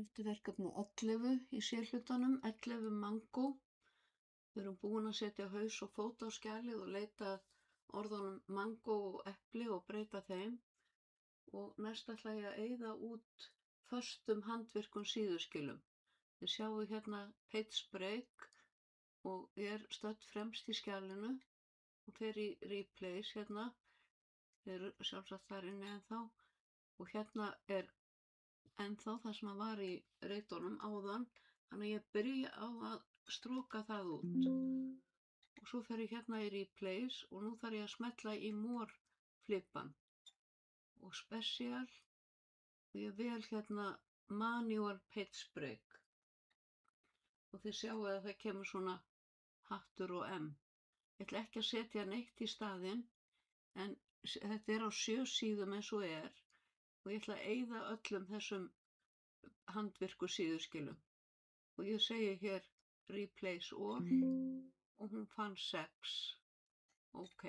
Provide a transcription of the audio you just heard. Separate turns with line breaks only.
Eftir verkefni 11 í C-hlutanum, 11 mangó. Við erum búin að setja haus og fót á skjalið og leita að orðunum mangó og epli og breyta þeim. Og næst ætla ég að eyða út föstum handvirkum síðuskilum. Þið sjáu hérna page break og ég er stödd fremst í skjalinu og fer í replace hérna. Þeir eru sjálfsagt þar inni ennþá og hérna er ennþá það sem var í reitunum áðan, þannig að ég byrja á að stroka það út og svo fer ég hérna í replace og nú þarf ég að smetla í more flippan og special og ég vel hérna manual page break og þið sjáu að það kemur svona hattur og M. Ég ætla ekki að setja neitt í staðinn en þetta er á 7 síðum eins og er og ég ætla að eyða öllum þessum handvirku síðuskilum og ég segi hér replace all og hún fann 6. Ok.